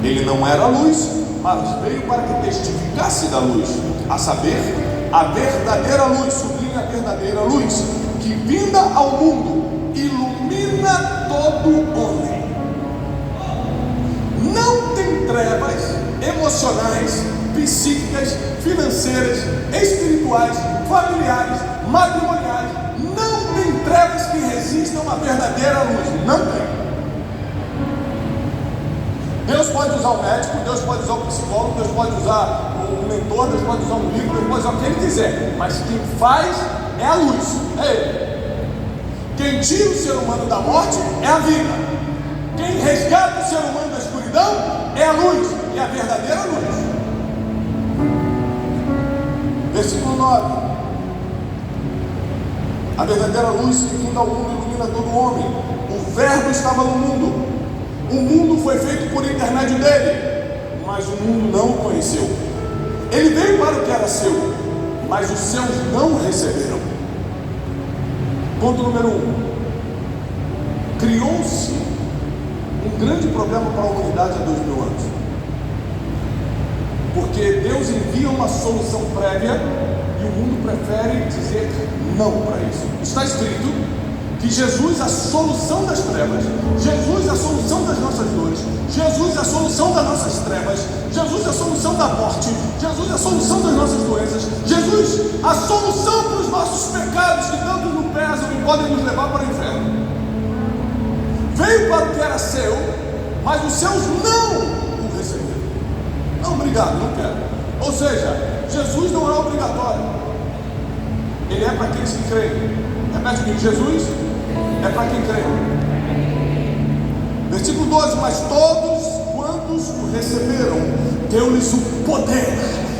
Ele não era a luz, mas veio para que testificasse da luz, a saber, a verdadeira luz, sublinha a verdadeira luz, que vinda ao mundo, ilumina todo homem. Não tem trevas emocionais, psíquicas, financeiras, espirituais, familiares, matrimoniais. Não tem trevas que resistam à verdadeira luz. Não tem. Deus pode usar o médico, Deus pode usar o psicólogo, Deus pode usar o mentor, Deus pode usar um livro, Deus pode usar o que Ele quiser. Mas quem faz é a luz, é Ele. Quem tira o ser humano da morte é a vida. Quem resgata o ser humano da escuridão é a luz, é a verdadeira luz. Versículo 9. A verdadeira luz que vinda ao mundo ilumina todo homem. O verbo estava no mundo. O mundo foi feito por intermédio dele, mas o mundo não o conheceu. Ele veio para o que era seu, mas os seus não o receberam. Ponto número 1. Criou-se um grande problema para a humanidade há 2000 anos. Porque Deus envia uma solução prévia e o mundo prefere dizer não para isso. Está escrito que Jesus é a solução das trevas, Jesus é a solução das nossas dores, Jesus é a solução das nossas trevas, Jesus é a solução da morte, Jesus é a solução das nossas doenças, Jesus a solução para os nossos pecados que tanto nos pesam e podem nos levar para o inferno. Veio para o que era seu, mas os seus não o receberam. Não, obrigado, não quero. Ou seja, Jesus não é obrigatório, Ele é para aqueles que creem. Repete comigo, Jesus é para quem crê. Versículo 12: mas todos quantos o receberam, deu-lhes o poder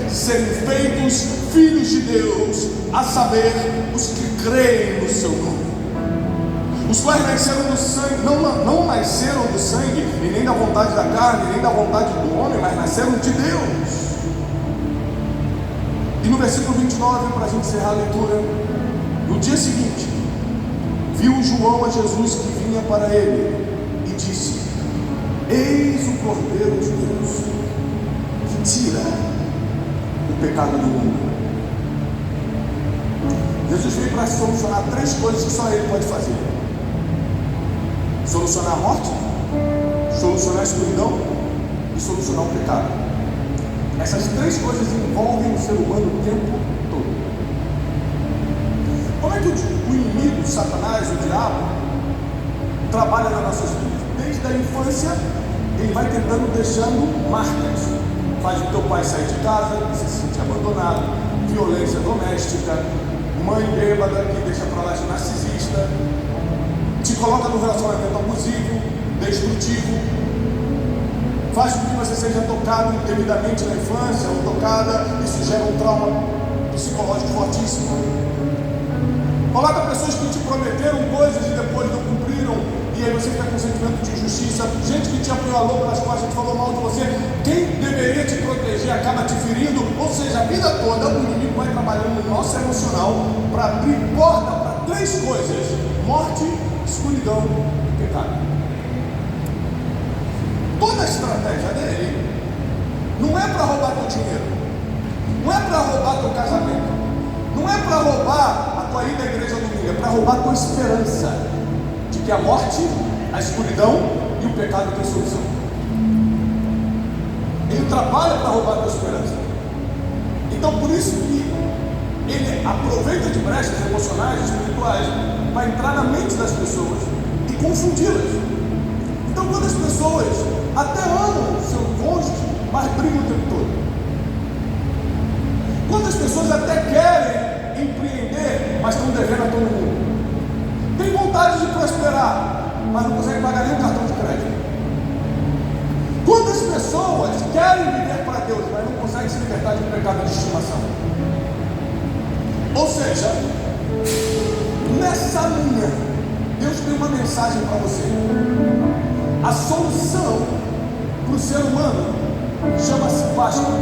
de serem feitos filhos de Deus, a saber, os que creem no seu nome, os quais nasceram do sangue, não nasceram do sangue, e nem da vontade da carne, nem da vontade do homem, mas nasceram de Deus. E no versículo 29, para a gente encerrar a leitura, no dia seguinte, viu João a Jesus que vinha para ele e disse: eis o Cordeiro de Deus, que tira o pecado do mundo. Jesus veio para solucionar 3 coisas que só Ele pode fazer: solucionar a morte, solucionar a escuridão e solucionar o pecado. Essas 3 coisas envolvem o ser humano o tempo todo. Como é que o inimigo, Satanás, o diabo, trabalha nas nossas vidas? Desde a infância, ele vai tentando, deixando marcas. Faz o teu pai sair de casa, se sentir abandonado, violência doméstica, mãe bêbada que deixa para lá de narcisista, te coloca num relacionamento abusivo, destrutivo, faz com que você seja tocado indevidamente na infância, ou tocada, isso gera um trauma psicológico fortíssimo. Coloca pessoas que te prometeram coisas e depois não cumpriram, e aí você fica com um sentimento de injustiça. Gente que te apunhalou pelas costas, que falou mal de você. Quem deveria te proteger acaba te ferindo. Ou seja, a vida toda o inimigo vai trabalhando no nosso emocional para abrir porta para 3 coisas: morte, escuridão e pecado. Toda a estratégia dele não é para roubar teu dinheiro, não é para roubar teu casamento, não é para roubar a tua ida à igreja domingo, é para roubar a tua esperança de que a morte, a escuridão e o pecado têm solução. Ele trabalha para roubar a tua esperança. Então por isso que ele aproveita de brechas emocionais, espirituais, para entrar na mente das pessoas e confundi-las. Então quando as pessoas até amam o seu cônjuge, mas brigam o tempo todo. Quantas pessoas até querem empreender, mas estão devendo a todo mundo. Tem vontade de prosperar, mas não conseguem pagar nem um cartão de crédito. Quantas pessoas querem viver para Deus, mas não conseguem se libertar de um pecado de estimação? Ou seja, nessa manhã, Deus tem uma mensagem para você. A solução para o ser humano chama-se Páscoa.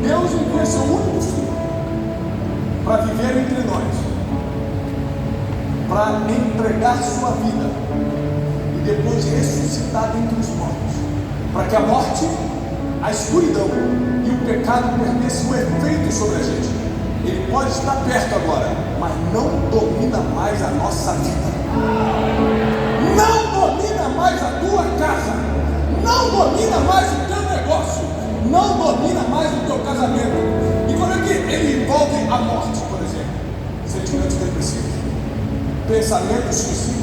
Deus enviou seu único filho para viver entre nós, para entregar sua vida e depois ressuscitar dentre os mortos. para que a morte, a escuridão e o pecado perdessem o efeito sobre a gente. Ele pode estar perto agora, mas não domina mais a nossa vida. Não domina mais a tua casa. Não domina mais o teu negócio. Não domina mais o teu casamento. E como é que ele envolve a morte, por exemplo? Sentimentos depressivos, pensamentos suicidas,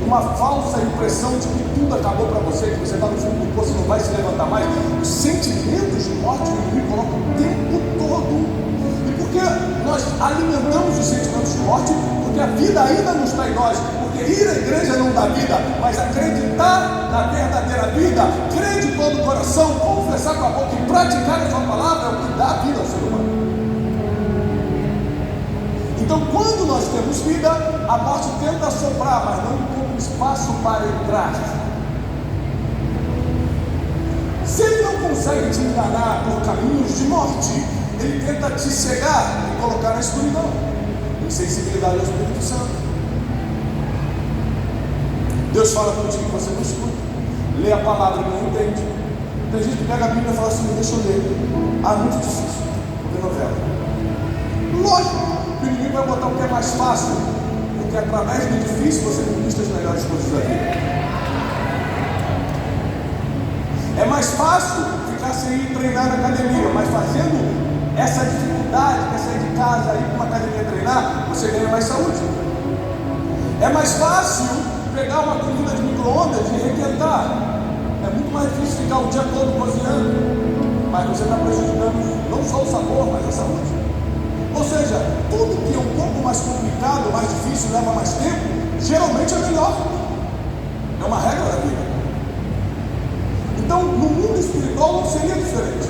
uma falsa impressão de que tudo acabou para você, que você está no fundo do poço e não vai se levantar mais. Os sentimentos de morte o inimigo coloca o tempo todo. E por que nós alimentamos os sentimentos de morte? Porque a vida ainda não está em nós. Porque ir à igreja não dá vida, mas acreditar na verdadeira vida, crer de todo o coração, confessar com a boca e praticar a sua palavra é o que dá vida ao ser humano. Então, quando nós temos vida, a morte tenta soprar, mas não encontra espaço para entrar. Se ele não consegue te enganar por caminhos de morte, ele tenta te cegar e colocar na escuridão, insensibilidade ao Espírito Santo. Deus fala contigo que você não escuta, lê a palavra e não entende. Tem gente que pega a Bíblia e fala assim: deixa eu ler. Ah, muito difícil, vou ver novela. Lógico, o inimigo vai botar o que é mais fácil, porque através do difícil você conquista as melhores coisas da vida. É mais fácil ficar sem ir treinar na academia, mas fazendo essa dificuldade, que é sair de casa, ir para uma academia treinar, você ganha mais saúde. É mais fácil pegar uma comida de micro-ondas e requentar. É muito mais difícil ficar o dia todo cozinhando, mas você está prejudicando não só o sabor, mas a saúde. Ou seja, tudo que é um pouco mais complicado, mais difícil, leva mais tempo, geralmente é melhor. É uma regra da vida. Então, no mundo espiritual não seria diferente.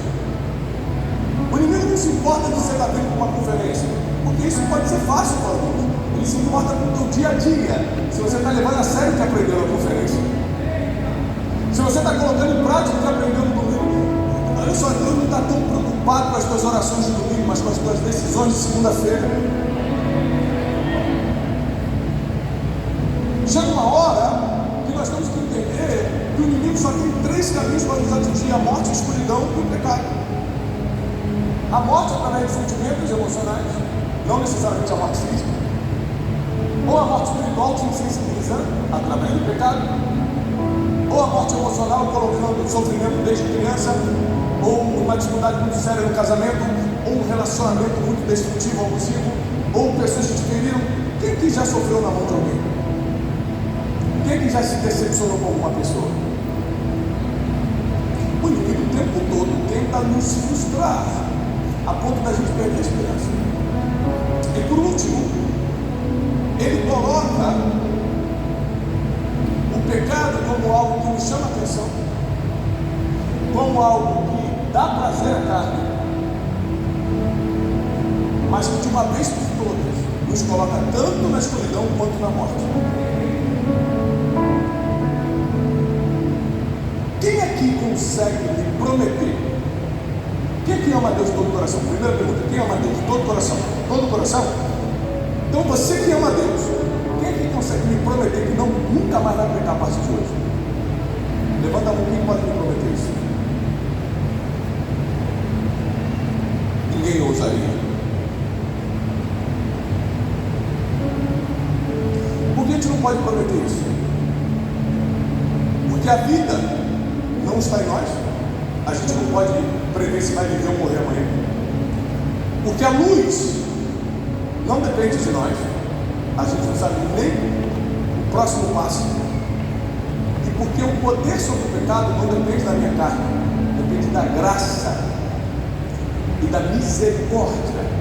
O inimigo não se importa de você estar vindo para uma conferência, porque isso pode ser fácil para alguns. Ele se importa com o teu dia a dia, se você está levando a sério o que aprendeu na conferência, se você está colocando em prática o que aprendeu no domingo. Olha só, Deus não está tão preocupado com as tuas orações de domingo, mas com as tuas decisões de segunda-feira. Chega uma hora que nós temos que entender que o inimigo só tem 3 caminhos para nos atingir: a morte, a escuridão e o pecado. A morte através de sentimentos emocionais, não necessariamente a morte física, ou a morte espiritual te insensibilizando através do pecado, ou a morte emocional colocando sofrimento desde criança, ou uma dificuldade muito séria no casamento, ou um relacionamento muito destrutivo, abusivo, ou pessoas que te feriram. Quem que já sofreu na mão de alguém? Quem que já se decepcionou com alguma pessoa? O inimigo o tempo todo tenta nos frustrar, a ponto da gente perder a esperança. E por último, ele coloca o pecado como algo que nos chama a atenção, como algo que dá prazer à carne, mas que de uma vez por todas nos coloca tanto na escuridão quanto na morte. Quem aqui consegue me prometer? Quem que ama Deus de todo o coração? Primeira pergunta: quem ama Deus de todo o coração? Todo o coração? Então você que ama Deus, quem que consegue me prometer que nunca mais vai pecar a partir de hoje? Levanta a mão, quem pode me prometer isso? Ninguém ousaria. Por que a gente não pode prometer isso? Porque a vida não está em nós. A gente não pode prever se vai viver ou morrer amanhã. Porque a luz não depende de nós. A gente não sabe nem o próximo passo. E porque o poder sobre o pecado não depende da minha carne, depende da graça e da misericórdia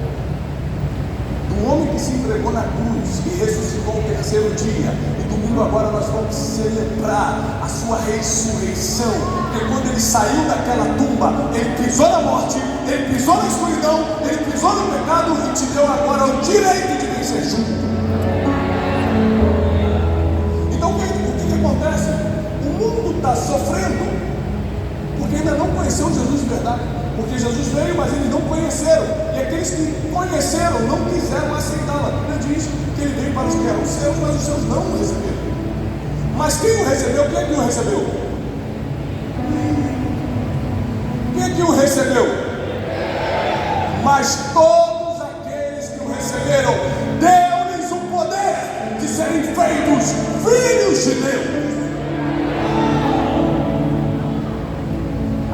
do homem que se entregou na cruz e ressuscitou ao 3º dia. E domingo agora nós vamos celebrar a sua ressurreição, porque quando ele saiu daquela tumba, ele pisou na morte, ele pisou na escuridão, ele pisou no pecado e te deu agora o direito de vencer junto. Então o que acontece? O mundo está sofrendo porque ainda não conheceu Jesus de verdade. Porque Jesus veio, mas eles não conheceram. E aqueles que conheceram não quiseram aceitá-lo. A Bíblia diz que ele veio para os que eram seus, mas os seus não o receberam. Mas quem o recebeu? Quem é que o recebeu? Quem é que o recebeu? Mas todos aqueles que o receberam, deu-lhes o poder de serem feitos filhos de Deus.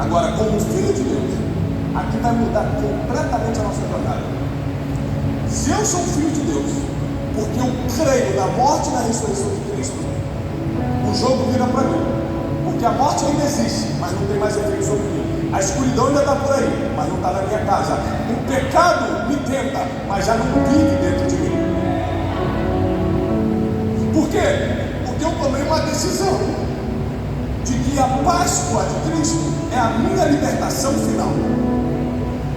Agora, como filho de Deus, aqui vai mudar completamente a nossa jornada. Se eu sou filho de Deus, porque eu creio na morte e na ressurreição de Cristo, o jogo vira para mim. Porque a morte ainda existe, mas não tem mais efeito sobre mim. A escuridão ainda está por aí, mas não está na minha casa. O pecado me tenta, mas já não vive dentro de mim. Por quê? Porque eu tomei uma decisão de que a Páscoa de Cristo é a minha libertação final.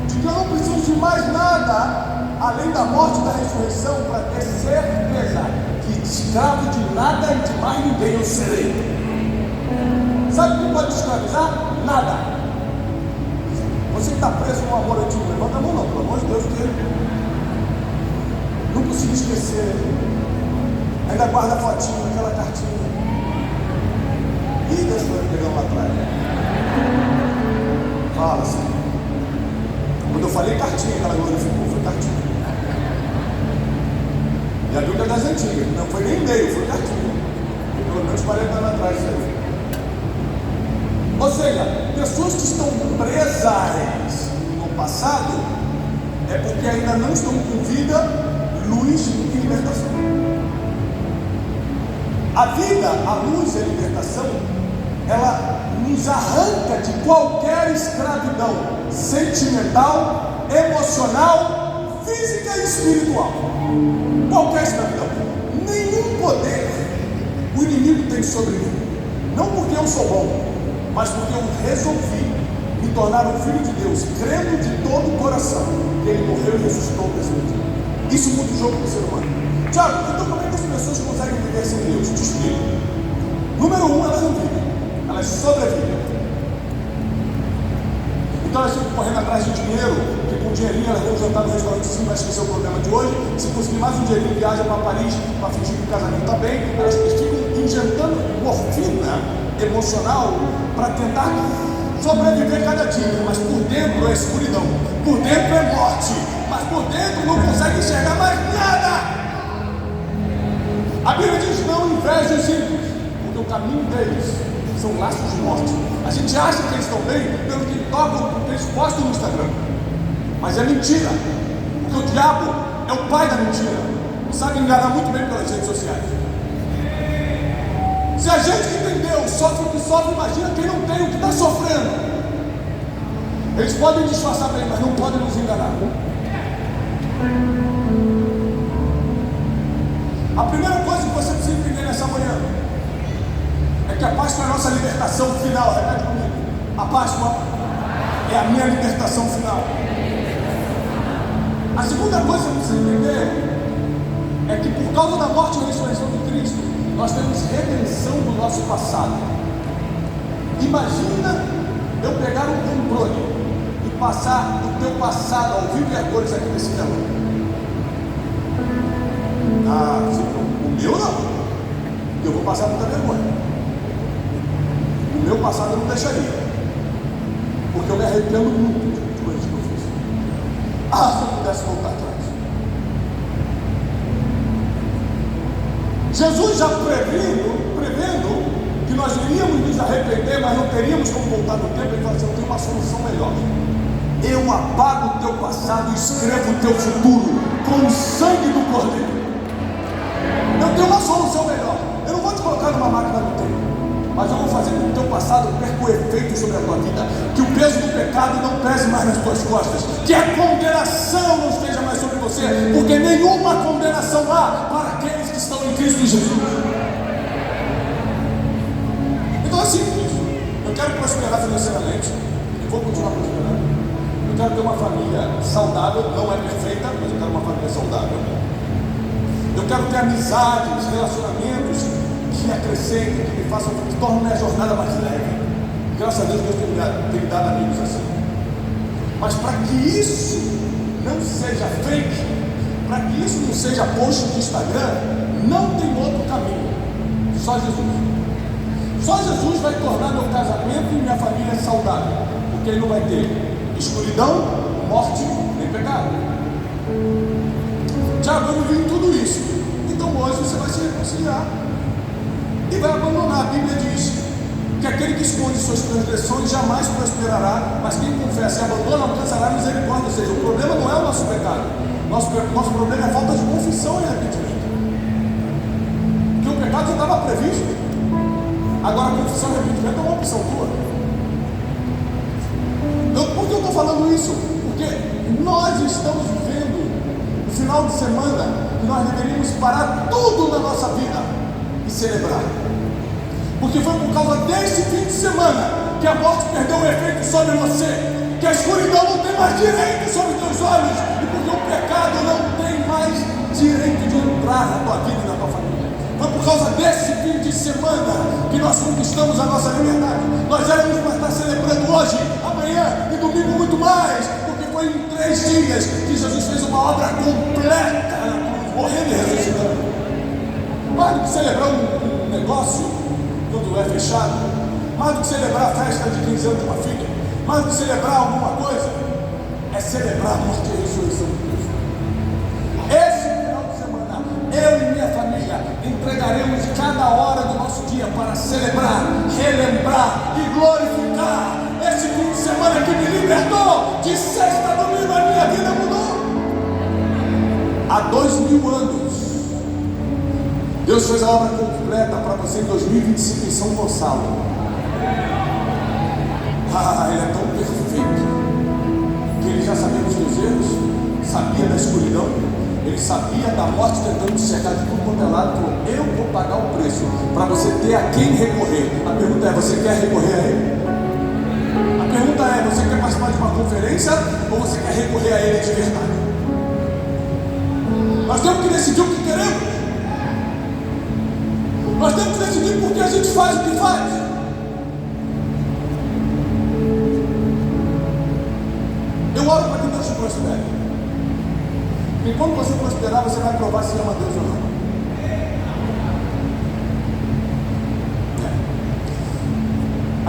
De que eu não preciso de mais nada além da morte e da ressurreição para ter certeza que escravo de nada e de mais ninguém eu serei. Sabe o que pode escravizar? Nada. Você que está preso no amor antigo, levanta a mão não, pelo amor de Deus, que não consigo esquecer. Ainda guarda a fotinha, aquela cartinha. Ih, Deus foi pegando lá atrás. Fala assim. Quando eu falei cartinha, aquela glorificou, foi cartinha. E a Bíblia é das antigas, não foi nem e-mail, foi cartinha. Pelo menos 40 anos atrás isso aí. Ou seja, pessoas que estão presas no passado é porque ainda não estão com vida, luz e libertação. A vida, a luz e a libertação, ela nos arranca de qualquer escravidão sentimental, emocional, física e espiritual. Qualquer escravidão. Nenhum poder o inimigo tem sobre mim. Não porque eu sou bom, mas porque eu resolvi me tornar um filho de Deus, crendo de todo o coração que Ele morreu e ressuscitou no mesmo dia. Isso muda o jogo do ser humano. Tiago, então como é que as pessoas conseguem viver sem Deus? Te explico. Número 1, elas não vivem, elas sobrevivem. Então elas ficam correndo atrás de dinheiro, que com dinheirinho elas vão jantar no restaurante, sim, vai esquecer o programa de hoje. Se conseguir mais um dinheirinho, viaja para Paris para fingir que o casamento está bem. Elas ficam injetando morfina emocional para tentar sobreviver cada dia, mas por dentro é escuridão, por dentro é morte, mas por dentro não consegue enxergar mais nada. A Bíblia diz: não inveje os ímpios, porque o caminho deles são laços de morte. A gente acha que eles estão bem pelo que tocam, porque eles postam no Instagram, mas é mentira, porque o diabo é o pai da mentira, sabe enganar muito bem pelas redes sociais. Se a gente que tem Deus sofre o que sofre, imagina quem não tem o que está sofrendo. Eles podem disfarçar bem, mas não podem nos enganar. A primeira coisa que você precisa entender nessa manhã é que a Páscoa é a nossa libertação final. Repete comigo. A Páscoa é a minha libertação final. A segunda coisa que você precisa entender é que por causa da morte e ressurreição de Cristo, nós temos redenção do nosso passado. Imagina eu pegar um controle e passar o teu passado ao vivo e a cores aqui nesse telão. Ah, o meu não. Eu vou passar muita vergonha. O meu passado eu não deixaria, porque eu me arrependo muito de coisas que eu fiz. Ah, se eu pudesse voltar atrás. Jesus já prevendo que nós iríamos nos arrepender, mas não teríamos como voltar no tempo. Ele falou assim: eu tenho uma solução melhor. Eu apago o teu passado e escrevo o teu futuro com o sangue do Cordeiro. Eu tenho uma solução melhor. Eu não vou te colocar numa máquina do tempo, mas eu vou fazer com que o teu passado perca o efeito sobre a tua vida, que o peso do pecado não pese mais nas tuas costas, que a condenação não esteja mais sobre você, porque nenhuma condenação há para aqueles que estão em Cristo Jesus. Então é simples. Eu quero prosperar financeiramente e vou continuar prosperando. Eu quero ter uma família saudável, não é perfeita, mas eu quero uma família saudável. Eu quero ter amizades, relacionamentos que acrescentem, que me façam, que tornem minha jornada mais leve. Graças a Deus tem me dado amigos assim. Mas para que isso não seja fake, para que isso não seja post de Instagram, não tem outro caminho, só Jesus. Só Jesus vai tornar meu casamento e minha família saudável, porque ele não vai ter escuridão, morte nem pecado. Tiago, eu não vi tudo isso. Então hoje você vai se reconciliar e vai abandonar. A Bíblia diz que aquele que esconde suas transgressões jamais prosperará, mas quem confessa e abandona alcançará misericórdia. Ou seja, o problema não é o nosso pecado, nosso problema é a falta de confissão e arrependimento. Porque o pecado já estava previsto. Agora a confissão e arrependimento é uma opção tua. Por que eu estou falando isso? Porque nós estamos vivendo no final de semana que nós deveríamos parar tudo na nossa vida e celebrar. Porque foi por causa desse fim de semana que a morte perdeu o efeito sobre você, que a escuridão não tem mais direito sobre teus olhos, e porque o pecado não tem mais direito de entrar na tua vida e na tua família. Foi por causa desse fim de semana que nós conquistamos a nossa liberdade. Nós éramos para estar celebrando hoje, amanhã e domingo muito mais, porque foi em 3 dias que Jesus fez uma obra completa, morrendo e ressuscitando. Mais do que celebrar um negócio quando é fechado, mais do que celebrar a festa de 15 anos de uma filha, mais do que celebrar alguma coisa, é celebrar a morte e a ressurreição de Deus. Esse final de semana, eu e minha família entregaremos cada hora do nosso dia para celebrar, relembrar e glorificar esse fim de semana que me libertou. De sexta a domingo a minha vida mudou. Há 2000 anos Deus fez a obra completa para você em 2025 em São Gonçalo. Ele é tão perfeito que ele já sabia dos teus erros, sabia da escuridão, ele sabia da morte tentando te cercar de tudo quanto é lado. Falou: eu vou pagar o preço para você ter a quem recorrer. A pergunta é: você quer recorrer a ele? A pergunta é: você quer participar de uma conferência ou você quer recorrer a ele de verdade? Nós temos que decidir o que queremos. Nós temos que decidir por que a gente faz o que faz. Eu oro para que Deus te prospere. E quando você prosperar, você vai provar se ama Deus ou não.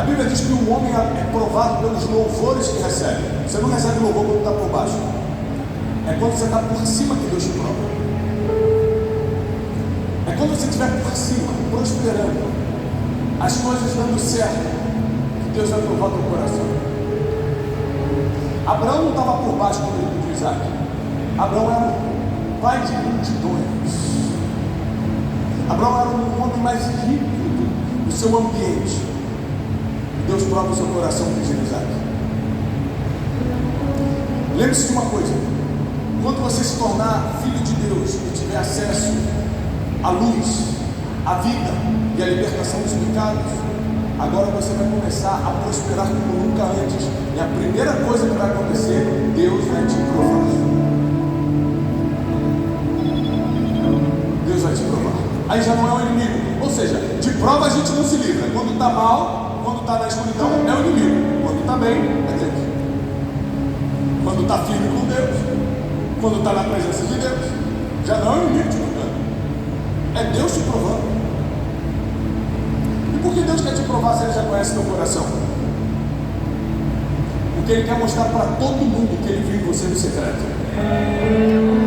A Bíblia diz que o homem é provado pelos louvores que recebe. Você não recebe louvor quando está por baixo. É quando você está por cima que Deus te prova. É quando você estiver por cima, prosperando, as coisas dando certo, que Deus vai provar teu coração. Abraão não estava por baixo quando ele pediu Isaac. Abraão era um pai de multidões. Abraão era um homem mais rico do seu ambiente. E Deus prova o seu coração pedindo Isaac. Lembre-se de uma coisa: quando você se tornar filho de Deus e tiver acesso à luz, à vida e à libertação dos pecados, agora você vai começar a prosperar como nunca antes. E a primeira coisa que vai acontecer, Deus vai te provar. Deus vai te provar. Aí já não é o inimigo. Ou seja, de prova a gente não se livra. Quando está mal, quando está na escuridão, é o inimigo. Quando está bem, é Deus. Quando está firme com Deus, quando está na presença de Deus, já não é o inimigo te provando. É Deus te provando. E por que Deus quer te provar se Ele já conhece teu coração? Porque Ele quer mostrar para todo mundo que Ele viu em você no secreto.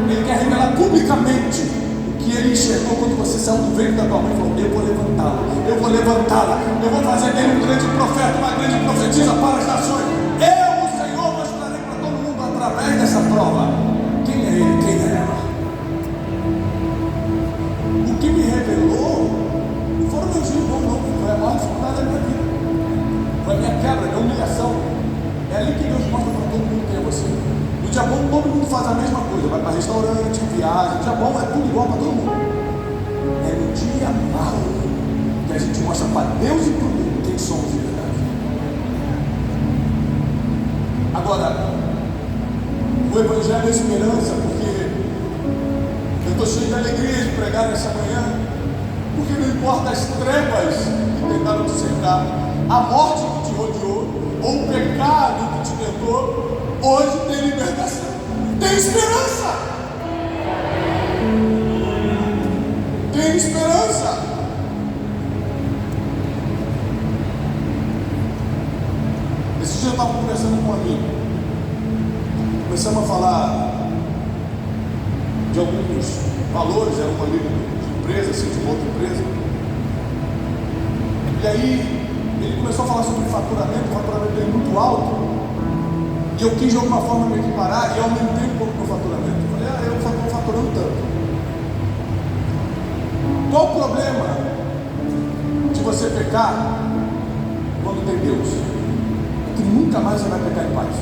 Ele quer revelar publicamente o que Ele enxergou quando você saiu do ventre da tua mãe e falou: eu vou levantá-la, eu vou levantá-la, eu vou fazer dele um grande profeta, uma grande profetisa para as nações. Eu, o Senhor, mostrarei para todo mundo através dessa prova quem é Ele, quem é ela. O que me revelou não foram meus irmãos, não. Foi a maior dificuldade da minha vida. Foi a minha quebra, a minha humilhação. É ali que Deus mostra para todo mundo quem é você. No dia bom, todo mundo faz a mesma coisa. Vai para restaurante, viaja. No dia bom é tudo igual para todo mundo. É no dia mau que a gente mostra para Deus e para o mundo quem somos de verdade. Agora, o Evangelho é esperança, porque eu estou cheio de alegria de pregar nessa manhã, porque não importa as trevas que tentaram te cercar, a morte que te rodeou, ou o pecado que te tentou, hoje tem libertação, tem esperança, tem esperança. Esse dia eu estava conversando com um amigo, começamos a falar de alguns valores, era um amigo de empresa, assim, de uma outra empresa. E aí ele começou a falar sobre faturamento, o faturamento dele muito alto. E eu quis de alguma forma me equiparar e aumentei um pouco o meu faturamento. Eu falei, eu estou faturando tanto. Qual o problema de você pecar quando tem Deus? É que nunca mais você vai pecar em paz.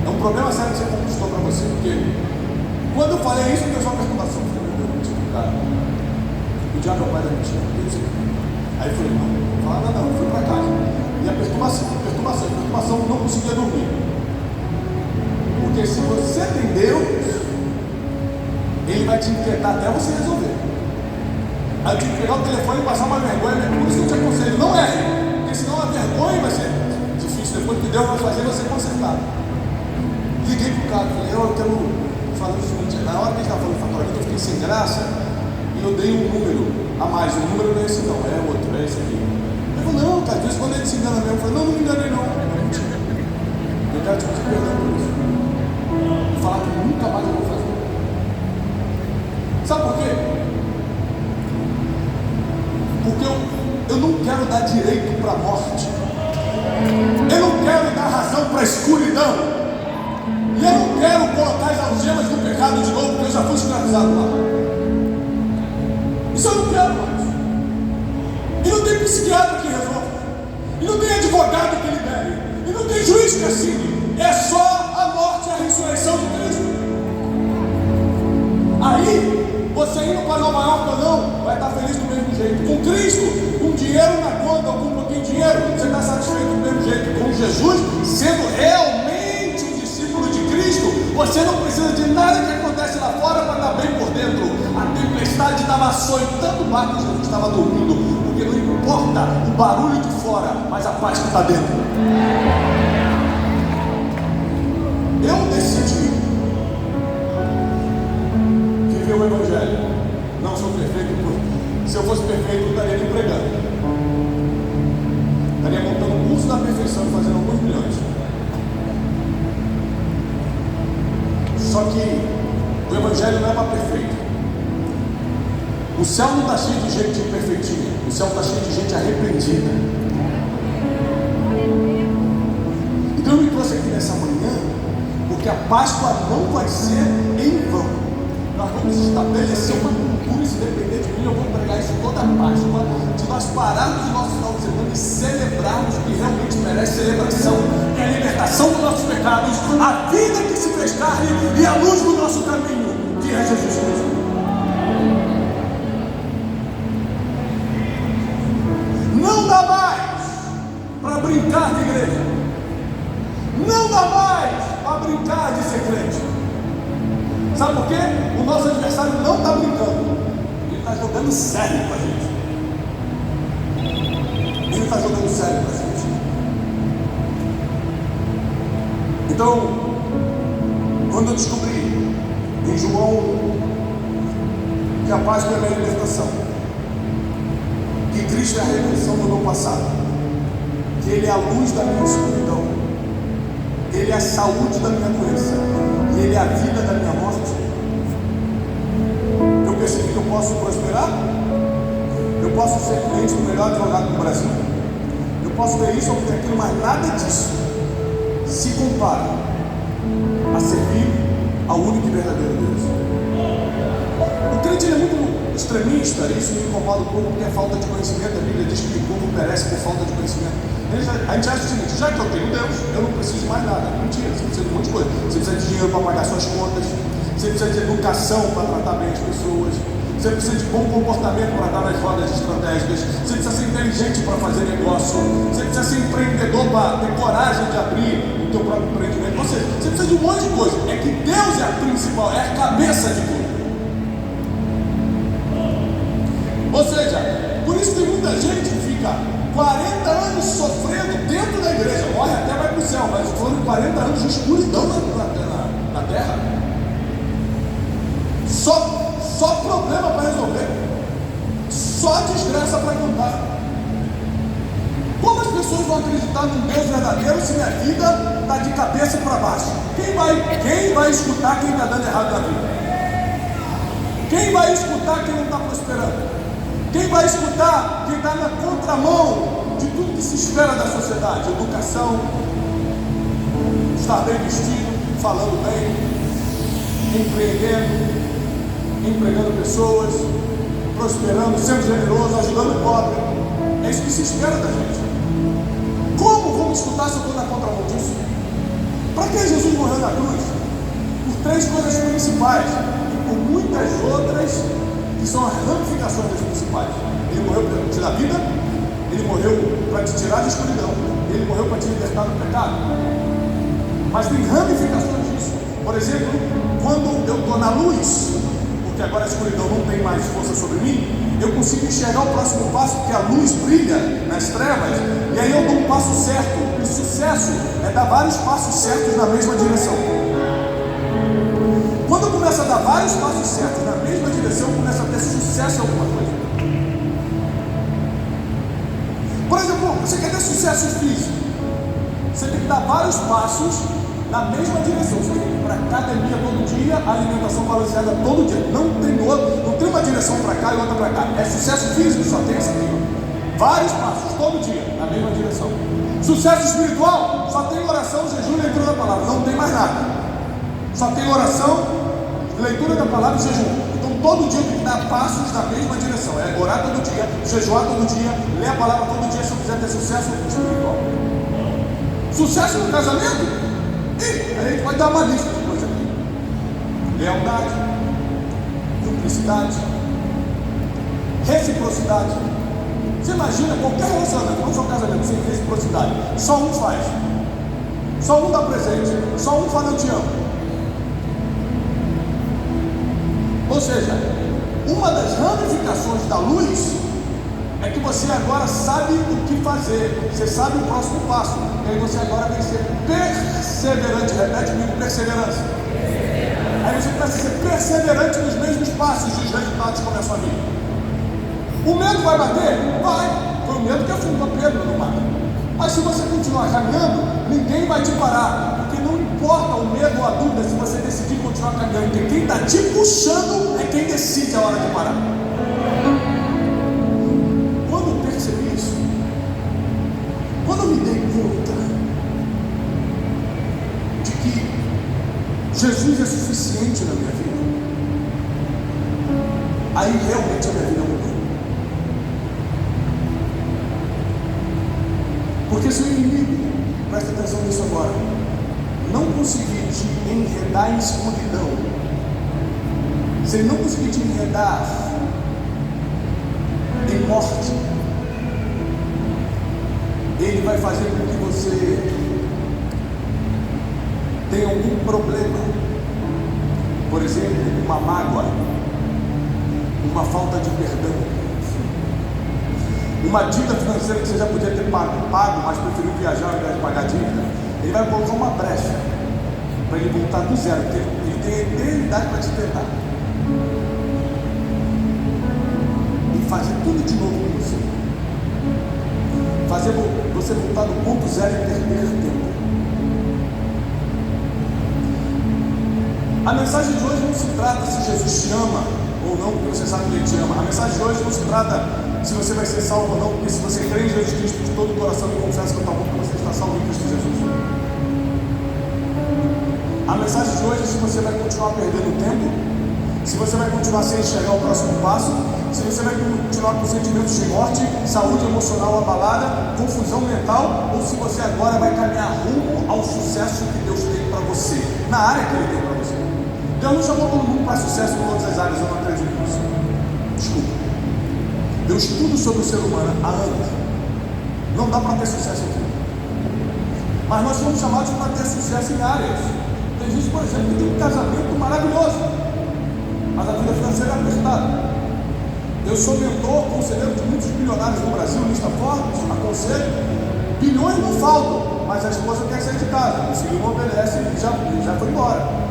É um problema sério que você conquistou para você, porque quando eu falei isso, eu tive uma perturbação. Eu falei, meu Deus, cara, o diabo é o pai da mentira. Aí eu falei, não, vou falar nada não, eu fui para casa. E a perturbação, não conseguia dormir. Porque se você tem Deus, Ele vai te inquietar até você resolver. Aí eu tive que pegar o telefone e passar uma vergonha, por isso que eu te aconselho, não erre, porque senão a vergonha vai ser difícil, depois que Deus vai fazer você consertar. Liguei pro cara, falei, eu quero falar o seguinte, na hora que a gente estava falando de faturamento, eu fiquei sem graça, e eu dei um número a mais, o número não é esse não, é outro, é esse aqui. Ele falou, não, cara, às vezes quando ele se engana mesmo, eu falei, não me enganei não, é mentira. Eu quero te pedir perdão por isso. E falar que nunca mais eu vou fazer. Sabe por quê? Porque eu não quero dar direito para a morte. Eu não quero dar razão para a escuridão. E eu não quero colocar as algemas do pecado de novo, porque eu já fui escravizado lá. Isso eu não quero mais. E não tem psiquiatra que resolva. E não tem advogado que libere. E não tem juiz que assine. É só a morte e a ressurreição de Cristo. Aí, você indo para Nova York ou não, vai estar feliz do mesmo jeito. Com Cristo, com dinheiro na conta ou com um pouquinho de dinheiro, você está satisfeito do mesmo jeito. Com Jesus, sendo realmente um discípulo de Cristo, você não precisa de nada que acontece lá fora para estar bem por dentro. A tempestade estava açoitando o mar que Jesus estava dormindo, porque não importa o barulho de fora, mas a paz que está dentro. Eu decidi viver o Evangelho. Não sou perfeito, porque se eu fosse perfeito, eu estaria me pregando. Estaria montando o curso da perfeição e fazendo alguns milhões. Só que o Evangelho não é para perfeito. O céu não está cheio de gente imperfeitinha. O céu está cheio de gente arrependida. Então eu me trouxe aqui nessa manhã, porque a Páscoa não vai ser em vão. Nós vamos estabelecer uma cultura, se depender de mim, eu vou pregar isso toda a Páscoa, de nós pararmos o nosso final de semana e celebrarmos o que realmente merece celebração, que é a libertação dos nossos pecados, a vida que se fez carne e a luz do nosso caminho, que é Jesus Cristo. Não dá mais para brincar de igreja. Não dá mais para brincar de ser crente. Sabe por quê? O nosso adversário não está brincando. Ele está jogando sério para a gente. Ele está jogando sério para a gente. Então, quando eu descobri em João que a Páscoa é a minha libertação, que Cristo é a redenção do meu passado, que Ele é a luz da minha escuridão, Ele é a saúde da minha doença, e Ele é a vida da minha morte, eu percebi que eu posso prosperar, eu posso ser cliente do melhor advogado do Brasil, eu posso ter isso ou ter aquilo, mas nada disso se compara a servir ao único e verdadeiro Deus. O crente é muito extremista, isso me incomoda um pouco, porque é falta de conhecimento. A Bíblia diz que o povo perece por falta de conhecimento. A gente acha o seguinte: já que eu tenho Deus, eu não preciso de mais nada. Mentira, você precisa de um monte de coisa. Você precisa de dinheiro para pagar suas contas, você precisa de educação para tratar bem as pessoas, você precisa de bom comportamento para dar nas rodas estratégicas, você precisa ser inteligente para fazer negócio, você precisa ser empreendedor para ter coragem de abrir o teu próprio empreendimento. Ou seja, você precisa de um monte de coisa. É que Deus é a principal, é a cabeça de tudo. Ou seja, por isso tem muita gente que fica 40 anos sofrendo dentro da igreja, morre até vai para o céu, mas foram 40 anos de escuridão na terra. Só problema para resolver, só desgraça para contar. Como as pessoas vão acreditar num Deus verdadeiro se minha vida está de cabeça para baixo? Quem vai escutar quem está dando errado na vida? Quem vai escutar quem não está prosperando? Quem vai escutar quem está na contramão de tudo que se espera da sociedade? Educação, estar bem vestido, falando bem, empreendendo, empregando pessoas, prosperando, sendo generoso, ajudando o pobre. É isso que se espera da gente. Como vamos escutar se eu estou na contramão disso? Para que Jesus morreu na cruz? Por 3 coisas principais e por muitas outras que são as ramificações das principais. Ele morreu para te dar vida, ele morreu para te tirar da escuridão, ele morreu para te libertar do pecado. Mas tem ramificações disso. Por exemplo, quando eu estou na luz, porque agora a escuridão não tem mais força sobre mim, eu consigo enxergar o próximo passo, porque a luz brilha nas trevas, e aí eu dou um passo certo. E sucesso é dar vários passos certos na mesma direção. Quando eu começo a dar vários passos certos na mesma direção, eu começo a ter sucesso em alguma coisa. Por exemplo, você quer ter sucesso físico, você tem que dar vários passos na mesma direção. Você tem que ir para a academia todo dia, alimentação balanceada todo dia. Não tem uma direção para cá e outra para cá. É sucesso físico, só tem essa aqui. Vários passos todo dia na mesma direção. Sucesso espiritual, só tem oração, jejum e leitura da palavra. Não tem mais nada. Só tem oração, leitura da palavra e jejum. Então todo dia tem que dar passos na mesma direção. É orar todo dia, jejuar todo dia, ler a palavra todo dia se eu quiser ter sucesso espiritual. Sucesso no casamento? E aí a gente vai dar uma lista de coisas aqui: lealdade, cumplicidade, reciprocidade. Você imagina qualquer relacionamento, não só um casamento, sem reciprocidade, só um faz, só um dá presente, só um fala eu te amo. Ou seja, uma das ramificações da luz é que você agora sabe o que fazer, você sabe o próximo passo, e aí você agora tem que ser perseverante. Repete comigo: perseverança. Aí você precisa ser perseverante nos mesmos passos e os resultados começam a vir. O medo vai bater? Vai. Foi o medo que afundou Pedro no mar. Mas se você continuar caminhando, ninguém vai te parar, porque não importa o medo ou a dúvida se você decidir continuar caminhando, porque quem está te puxando é quem decide a hora de parar. Quando eu me dei conta de que Jesus é suficiente na minha vida, aí realmente a minha vida mudou. Porque se o inimigo, presta atenção nisso agora, não conseguir te enredar em escuridão, se ele não conseguir te enredar em morte, ele vai fazer com que você tenha algum problema. Por exemplo, uma mágoa, uma falta de perdão, uma dívida financeira que você já podia ter pago, mas preferiu viajar ao invés de pagar a dívida. Ele vai colocar uma brecha para ele voltar do zero, porque ele tem a eternidade para te tentar e fazer tudo de novo com você, fazer você voltar do ponto zero e perder tempo. A mensagem de hoje não se trata se Jesus te ama ou não, porque você sabe que Ele te ama. A mensagem de hoje não se trata se você vai ser salvo ou não, porque se você crê em Jesus Cristo de todo o coração e confessa com a tua boca que você está salvo em Cristo Jesus. A mensagem de hoje é se você vai continuar perdendo tempo, se você vai continuar sem enxergar o próximo passo, se você vai continuar com sentimentos de morte, saúde emocional abalada, confusão mental, ou se você agora vai caminhar rumo ao sucesso que Deus tem para você, na área que Ele tem para você. Deus não chamou todo mundo para sucesso em todas as áreas, eu não acredito nisso. Desculpa. Eu estudo sobre o ser humano há anos. Não dá para ter sucesso aqui. Mas nós somos chamados para ter sucesso em áreas. Tem gente, por exemplo, que tem um casamento maravilhoso, mas a vida financeira é apertada. Eu sou mentor, conselheiro de muitos bilionários no Brasil, lista Forbes, aconselho. Bilhões não faltam, mas a esposa quer sair de casa, o filho não obedece e já foi embora.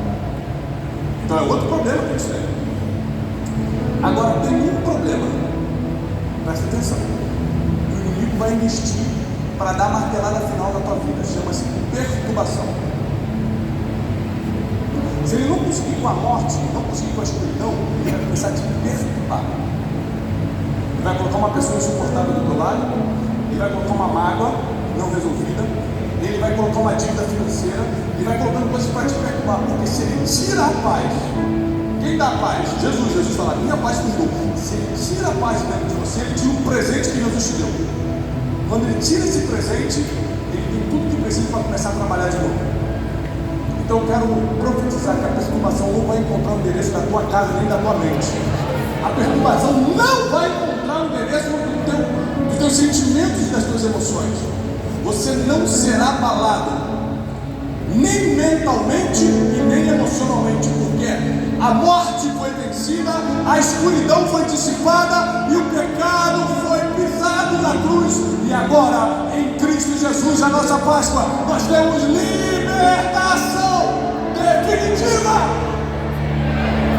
Então é outro problema que eles têm. Agora tem um problema, presta atenção, o inimigo vai investir para dar a martelada final na tua vida. Chama-se perturbação. Se ele não conseguir com a morte, não conseguir com a escuridão, ele vai começar a te perturbar. Ele vai colocar uma pessoa insuportável do teu lado, ele vai colocar uma mágoa não resolvida, ele vai colocar uma dívida financeira, ele vai colocando coisas para te perturbar, porque se ele tira a paz, quem dá a paz? Jesus fala, minha paz te dou. Se ele tira a paz dentro de você, ele tira um presente que Jesus te deu. Quando ele tira esse presente, ele tem tudo que precisa para começar a trabalhar de novo. Então eu quero profetizar que a perturbação não vai encontrar o endereço da tua casa nem da tua mente. A perturbação não vai encontrar o endereço dos teus sentimentos e das tuas emoções. Você não será abalado, nem mentalmente e nem emocionalmente, porque a morte foi vencida, a escuridão foi dissipada e o pecado foi pisado na cruz. E agora, em Cristo Jesus, a nossa Páscoa, nós temos liberdade.